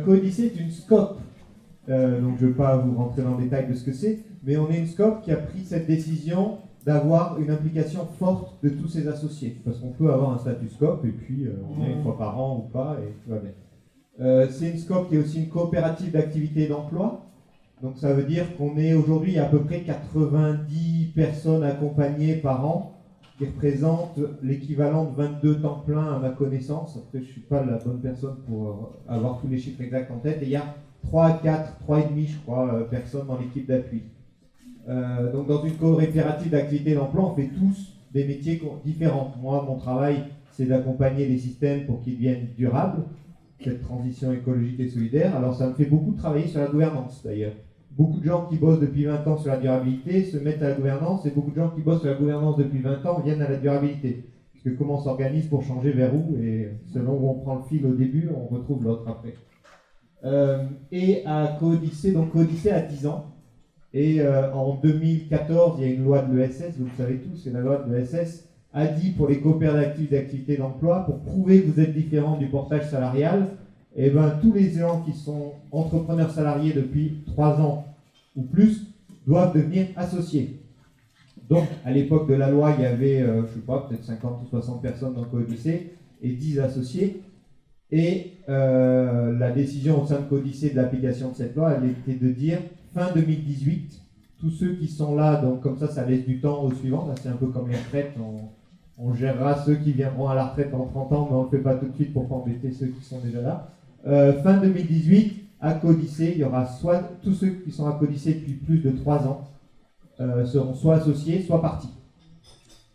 Coodicée est une SCOP, donc je ne vais pas vous rentrer dans le détail de ce que c'est, mais on est une SCOP qui a pris cette décision d'avoir une implication forte de tous ses associés, parce qu'on peut avoir un statut SCOP et puis on est une fois par an ou pas et tout va bien. C'est une SCOP qui est aussi une coopérative d'activité et d'emploi, donc ça veut dire qu'on est aujourd'hui à peu près 90 personnes accompagnées par an, qui représente l'équivalent de 22 temps plein à ma connaissance. Après, je ne suis pas la bonne personne pour avoir tous les chiffres exacts en tête. Et il y a 3, 4, 3,5, je crois, personnes dans l'équipe d'appui. Donc, dans une coopérative d'activité d'emploi, on fait tous des métiers différents. Moi, mon travail, c'est d'accompagner les systèmes pour qu'ils deviennent durables, cette transition écologique et solidaire. Alors, ça me fait beaucoup travailler sur la gouvernance, d'ailleurs. Beaucoup de gens qui bossent depuis 20 ans sur la durabilité se mettent à la gouvernance, et beaucoup de gens qui bossent sur la gouvernance depuis 20 ans viennent à la durabilité. Parce que comment on s'organise pour changer vers où, et selon où on prend le fil au début, on retrouve l'autre après. Et à Coodicée, donc Coodicée a 10 ans, et en 2014, il y a une loi de l'ESS, vous le savez tous, c'est la loi de l'ESS, a dit pour les coopératives d'activité d'emploi, pour prouver que vous êtes différent du portage salarial, et ben, tous les gens qui sont entrepreneurs salariés depuis 3 ans ou plus doivent devenir associés. Donc, à l'époque de la loi, il y avait, je ne sais pas, peut-être 50 ou 60 personnes dans Coodicée et 10 associés. Et la décision au sein de Coodicée de l'application de cette loi, elle était de dire, fin 2018, tous ceux qui sont là, donc comme ça laisse du temps au suivant, là, c'est un peu comme les retraites, on gérera ceux qui viendront à la retraite dans 30 ans, mais on ne le fait pas tout de suite pour pas embêter ceux qui sont déjà là. Fin 2018, à Coodicée, il y aura soit tous ceux qui sont à Coodicée depuis plus de 3 ans seront soit associés, soit partis.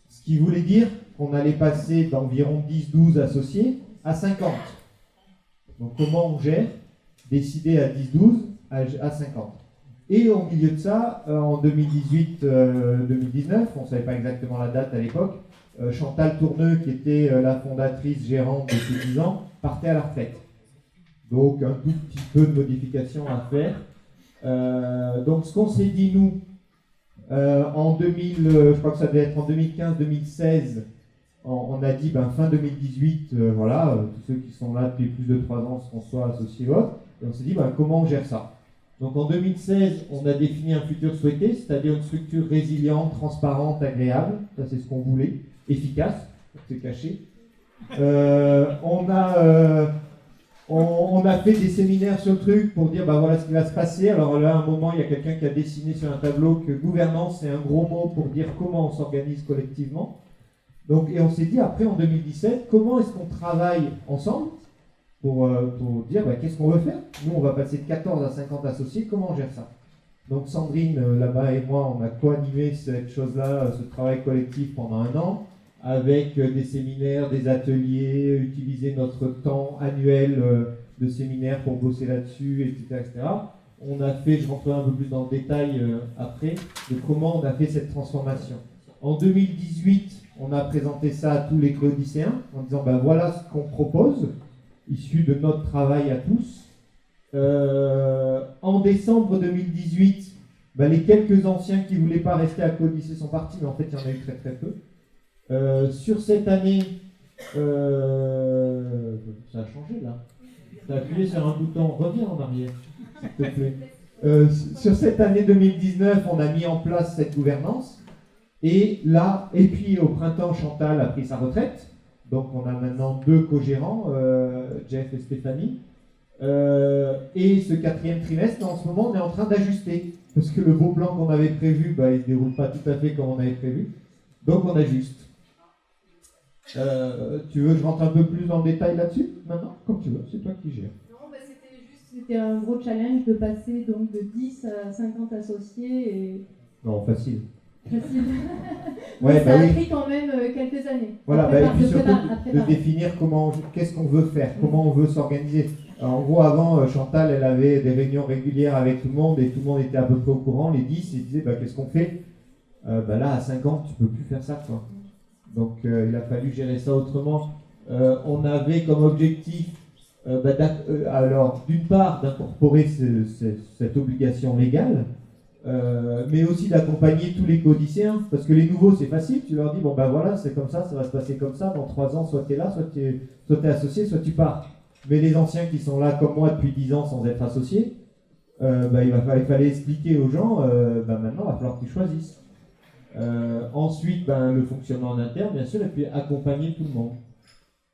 Ce qui voulait dire qu'on allait passer d'environ 10-12 associés à 50. Donc comment on gère décider à 10-12 à 50. Et au milieu de ça, en 2018-2019, on ne savait pas exactement la date à l'époque, Chantal Tourneux, qui était la fondatrice gérante de ces 10 ans, partait à la retraite. Donc un tout petit peu de modifications à faire. Donc ce qu'on s'est dit nous, en 2000, je crois que ça devait être en 2015-2016, on a dit fin 2018, voilà, tous ceux qui sont là depuis plus de 3 ans seront soit associés ou autres. Et on s'est dit comment on gère ça. Donc en 2016, on a défini un futur souhaité, c'est-à-dire une structure résiliente, transparente, agréable. Ça c'est ce qu'on voulait, efficace, c'est caché. On a fait des séminaires sur le truc pour dire voilà ce qui va se passer. Alors là, à un moment, il y a quelqu'un qui a dessiné sur un tableau que gouvernance, c'est un gros mot pour dire comment on s'organise collectivement. Donc, et on s'est dit après, en 2017, comment est-ce qu'on travaille ensemble pour dire qu'est-ce qu'on veut faire. Nous, on va passer de 14 à 50 associés, comment on gère ça? Donc Sandrine, là-bas, et moi, on a co-animé cette chose-là, ce travail collectif pendant 1 an, avec des séminaires, des ateliers, utiliser notre temps annuel de séminaires pour bosser là-dessus, etc., etc. On a fait, je rentrerai un peu plus dans le détail après, de comment on a fait cette transformation. En 2018, on a présenté ça à tous les coodicéens, en disant voilà ce qu'on propose, issu de notre travail à tous. En décembre 2018, les quelques anciens qui ne voulaient pas rester à Coodicée sont partis, mais en fait il y en a eu très très peu. Sur cette année, ça a changé là. Tu as appuyé sur un bouton, reviens en arrière, s'il te plaît. Sur cette année 2019, on a mis en place cette gouvernance. Et là, et puis au printemps, Chantal a pris sa retraite. Donc on a maintenant 2 co-gérants, Jeff et Stéphanie. Et ce 4e trimestre, en ce moment, on est en train d'ajuster. Parce que le beau plan qu'on avait prévu, il ne se déroule pas tout à fait comme on avait prévu. Donc on ajuste. Tu veux que je rentre un peu plus dans le détail là-dessus maintenant? Comme tu veux, c'est toi qui gères. Non, c'était un gros challenge de passer donc de 10 à 50 associés. Et... Non, facile. Ouais, ça a pris quand même quelques années. Voilà, et puis surtout de définir qu'est-ce qu'on veut faire, comment on veut s'organiser. En gros, avant, Chantal, elle avait des réunions régulières avec tout le monde et tout le monde était à peu près au courant, les 10, et disait qu'est-ce qu'on fait? Là, à 50, tu peux plus faire ça, quoi. Donc, il a fallu gérer ça autrement. On avait comme objectif, alors, d'une part, d'incorporer cette obligation légale, mais aussi d'accompagner tous les coodicéens, parce que les nouveaux c'est facile, tu leur dis voilà c'est comme ça va se passer comme ça, dans 3 ans soit tu es là, soit tu es associé, soit tu pars. Mais les anciens qui sont là comme moi depuis 10 ans sans être associés, il fallait expliquer aux gens, maintenant il va falloir qu'ils choisissent. Ensuite, le fonctionnement en interne, bien sûr, et puis accompagner tout le monde.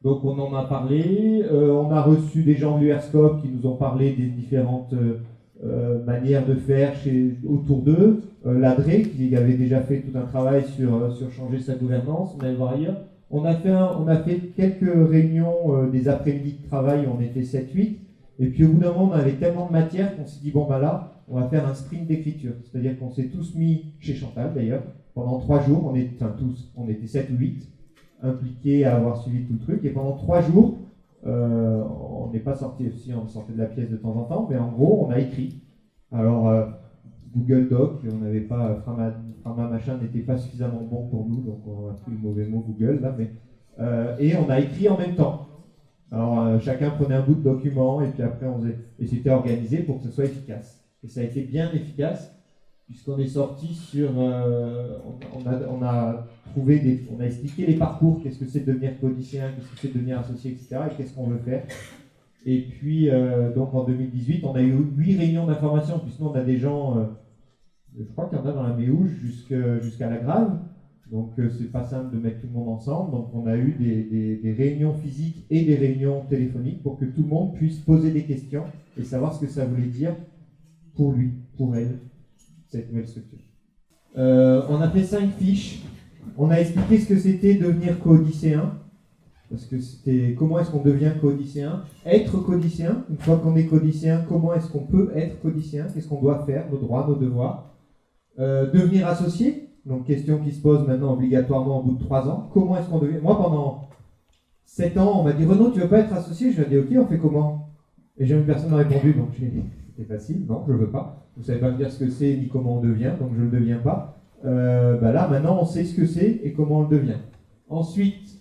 Donc on en a parlé, on a reçu des gens de l'URSCOP qui nous ont parlé des différentes manières de faire autour d'eux. L'ADRE qui avait déjà fait tout un travail sur changer sa gouvernance, on allait voir ailleurs. On a fait quelques réunions des après-midi de travail, on était 7-8, et puis au bout d'un moment on avait tellement de matière qu'on s'est dit là, on va faire un sprint d'écriture. C'est-à-dire qu'on s'est tous mis chez Chantal d'ailleurs, pendant 3 jours, on était 7 ou 8, impliqués à avoir suivi tout le truc, et pendant 3 jours, on n'est pas sorti aussi, on sortait de la pièce de temps en temps, mais en gros, on a écrit. Alors, Google Doc, on n'avait pas, Frama machin n'était pas suffisamment bon pour nous, donc on a pris le mauvais mot Google, là, et on a écrit en même temps. Alors, chacun prenait un bout de document, et puis après, et c'était organisé pour que ce soit efficace. Et ça a été bien efficace, puisqu'on est sorti sur, on a expliqué les parcours, qu'est-ce que c'est de devenir codicien, qu'est-ce que c'est de devenir associé, etc., et qu'est-ce qu'on veut faire. Et puis, donc en 2018, on a eu 8 réunions d'information, puisque nous, on a des gens, je crois qu'il y en a dans la Méouge jusqu'à la Grave, donc c'est pas simple de mettre tout le monde ensemble, donc on a eu des réunions physiques et des réunions téléphoniques pour que tout le monde puisse poser des questions et savoir ce que ça voulait dire pour lui, pour elle, cette nouvelle structure. On a fait 5 fiches. On a expliqué ce que c'était devenir codicéen, parce que c'était comment est-ce qu'on devient codicéen, être codicéen, une fois qu'on est codicéen, comment est-ce qu'on peut être codicéen, qu'est-ce qu'on doit faire, nos droits, nos devoirs. Devenir associé, donc question qui se pose maintenant obligatoirement au bout de 3 ans, comment est-ce qu'on devient. Moi pendant 7 ans, on m'a dit Renaud, tu veux pas être associé? Je lui ai dit ok, on fait comment? Et jamais personne n'a répondu, donc j'ai dit c'est facile, non, je veux pas. Vous savez pas me dire ce que c'est ni comment on devient, donc je ne le deviens pas. Là, maintenant, on sait ce que c'est et comment on le devient. Ensuite,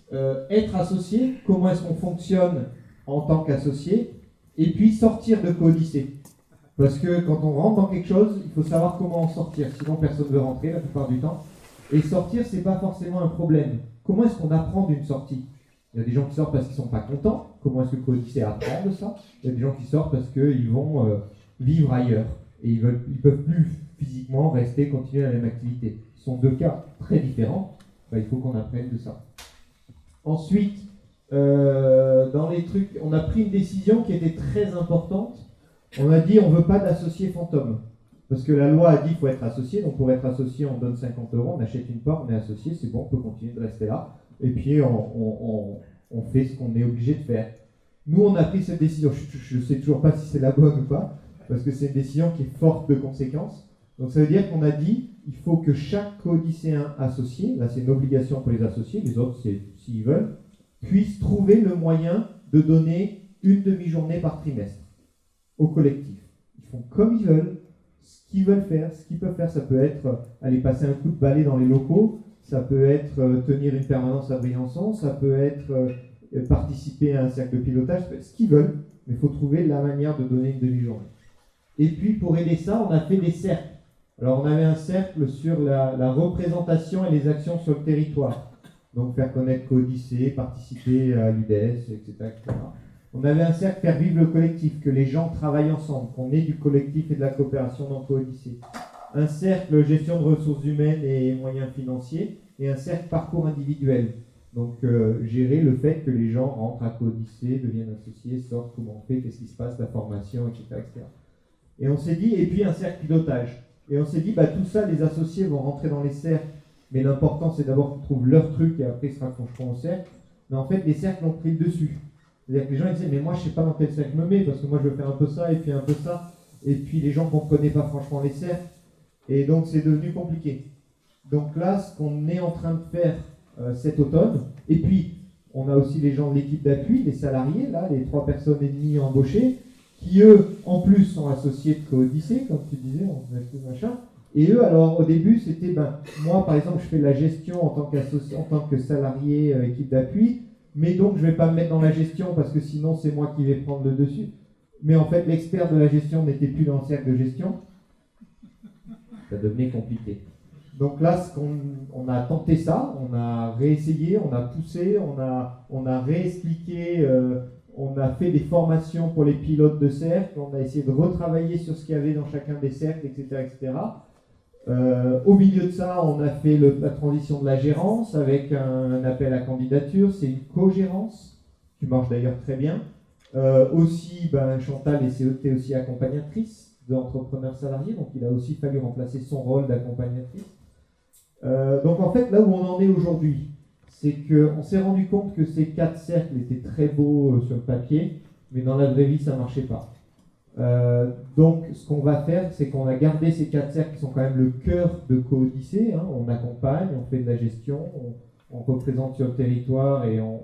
être associé, comment est-ce qu'on fonctionne en tant qu'associé, et puis sortir de Codicée. Parce que quand on rentre dans quelque chose, il faut savoir comment en sortir, sinon personne ne veut rentrer la plupart du temps. Et sortir, c'est pas forcément un problème. Comment est-ce qu'on apprend d'une sortie? Il y a des gens qui sortent parce qu'ils ne sont pas contents. Comment est-ce que Codicée apprend de ça? Il y a des gens qui sortent parce qu'ils vont vivre ailleurs. Et ils ne peuvent plus physiquement continuer la même activité. Ce sont 2 cas très différents. Il faut qu'on apprenne de ça. Ensuite, dans les trucs, on a pris une décision qui était très importante. On a dit on ne veut pas d'associés fantômes. Parce que la loi a dit qu'il faut être associé. Donc pour être associé, on donne 50 €, on achète une part, on est associé, c'est bon, on peut continuer de rester là. Et puis on fait ce qu'on est obligé de faire. Nous, on a pris cette décision. Je ne sais toujours pas si c'est la bonne ou pas, parce que c'est une décision qui est forte de conséquences. Donc ça veut dire qu'on a dit il faut que chaque codicéen associé, là c'est une obligation pour les associés, les autres s'ils veulent, puisse trouver le moyen de donner une demi-journée par trimestre au collectif. Ils font comme ils veulent, ce qu'ils veulent faire, ce qu'ils peuvent faire. Ça peut être aller passer un coup de balai dans les locaux, ça peut être tenir une permanence à Briançon, ça peut être participer à un cercle de pilotage, ce qu'ils veulent, mais il faut trouver la manière de donner une demi-journée. Et puis pour aider ça, on a fait des cercles. Alors on avait un cercle sur la représentation et les actions sur le territoire. Donc faire connaître Codicée, participer à l'UDS, etc., etc. On avait un cercle faire vivre le collectif, que les gens travaillent ensemble, qu'on ait du collectif et de la coopération dans Codicée. Un cercle gestion de ressources humaines et moyens financiers, et un cercle parcours individuel. Donc gérer le fait que les gens rentrent à Codicée, deviennent associés, sortent, comment on fait, qu'est-ce qui se passe, la formation, etc., etc. Et on s'est dit, et puis un cercle pilotage. Et on s'est dit, tout ça, les associés vont rentrer dans les cercles, mais l'important c'est d'abord qu'ils trouvent leur truc et après ils se raccrocheront au cercle. Mais en fait, les cercles ont pris le dessus. C'est-à-dire que les gens ils disaient, mais moi je sais pas dans quel cercle me mettre, parce que moi je veux faire un peu ça et puis un peu ça. Et puis les gens ne comprenaient pas franchement les cercles. Et donc c'est devenu compliqué. Donc là, ce qu'on est en train de faire cet automne, et puis on a aussi les gens de l'équipe d'appui, les salariés, là, les 3 personnes et demie embauchées, qui eux, en plus, sont associés de Codicée, comme tu disais, on a tout machin. Et eux, alors, au début, c'était, moi, par exemple, je fais de la gestion en tant que salarié équipe d'appui, mais donc, je ne vais pas me mettre dans la gestion, parce que sinon, c'est moi qui vais prendre le dessus. Mais en fait, l'expert de la gestion n'était plus dans le cercle de gestion. Ça devenait compliqué. Donc là, on a tenté ça, on a réessayé, on a poussé, on a réexpliqué On a fait des formations pour les pilotes de cercle, on a essayé de retravailler sur ce qu'il y avait dans chacun des cercles, etc. etc. Au milieu de ça, on a fait la transition de la gérance avec un appel à candidature, c'est une co-gérance qui marche d'ailleurs très bien. Aussi, Chantal était aussi accompagnatrice d'entrepreneurs salariés, donc il a aussi fallu remplacer son rôle d'accompagnatrice. Donc en fait, là où on en est aujourd'hui, c'est qu'on s'est rendu compte que ces 4 cercles étaient très beaux sur le papier, mais dans la vraie vie, ça ne marchait pas. Donc ce qu'on va faire, c'est qu'on a gardé ces 4 cercles qui sont quand même le cœur de Coodicée, hein. On accompagne, on fait de la gestion, on représente sur le territoire et on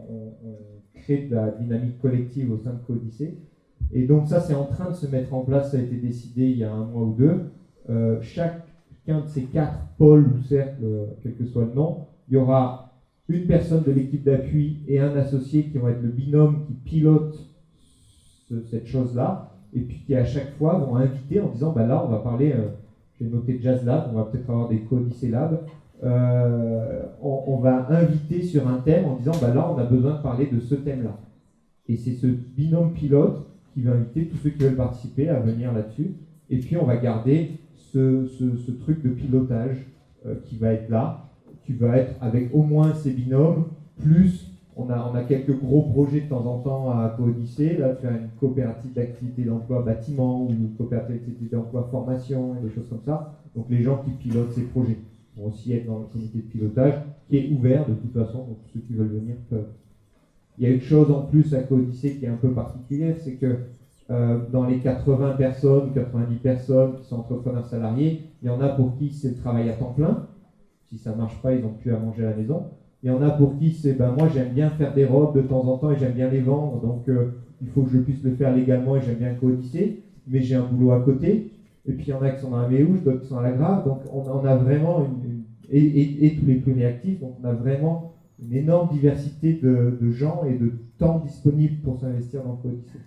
crée de la dynamique collective au sein de Coodicée. Et donc ça, c'est en train de se mettre en place, ça a été décidé il y a 1 mois ou 2. Chacun de ces 4 pôles ou cercles, quel que soit le nom, il y aura une personne de l'équipe d'appui et un associé qui vont être le binôme qui pilote cette chose-là, et puis qui à chaque fois vont inviter en disant là on va parler, j'ai noté Jazz Lab, on va peut-être avoir des Coodicée Lab, on va inviter sur un thème en disant là on a besoin de parler de ce thème-là. Et c'est ce binôme pilote qui va inviter tous ceux qui veulent participer à venir là-dessus, et puis on va garder ce truc de pilotage qui va être là, qui va être avec au moins ces binômes, plus on a quelques gros projets de temps en temps à Coodicée, là de faire une coopérative d'activité d'emploi bâtiment ou une coopérative d'activité d'emploi formation, et des choses comme ça. Donc les gens qui pilotent ces projets vont aussi être dans le comité de pilotage qui est ouvert de toute façon, donc ceux qui veulent venir peuvent. Il y a une chose en plus à Coodicée qui est un peu particulière, c'est que dans les 80 personnes, 90 personnes qui sont entrepreneurs salariés, il y en a pour qui c'est le travail à temps plein. Si ça ne marche pas, ils n'ont plus à manger à la maison. Il y en a pour qui c'est moi j'aime bien faire des robes de temps en temps et j'aime bien les vendre, donc il faut que je puisse le faire légalement et j'aime bien Coodicée, mais j'ai un boulot à côté. Et puis il y en a qui sont dans la Méouche, d'autres qui sont à la Grave, donc on a vraiment et tous les plus réactifs, donc on a vraiment une énorme diversité de gens et de temps disponibles pour s'investir dans Coodicée.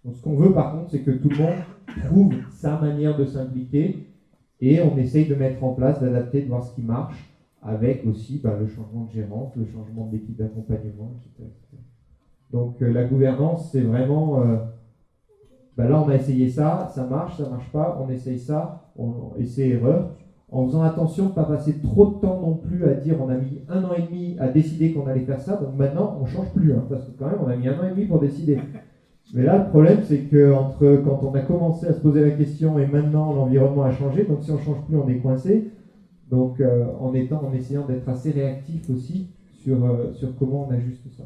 Donc ce qu'on veut par contre, c'est que tout le monde trouve sa manière de s'impliquer et on essaye de mettre en place, d'adapter, de voir ce qui marche, avec aussi le changement de gérance, le changement de l'équipe d'accompagnement, etc. Donc la gouvernance, c'est vraiment, là on a essayé ça marche pas, on essaye ça, essai-erreur, en faisant attention de ne pas passer trop de temps non plus à dire on a mis 1 an et demi à décider qu'on allait faire ça, donc maintenant on ne change plus, parce que quand même on a mis 1 an et demi pour décider. Mais là, le problème, c'est que entre quand on a commencé à se poser la question et maintenant, l'environnement a changé. Donc, si on ne change plus, on est coincé. Donc, en essayant d'être assez réactif aussi sur comment on ajuste ça.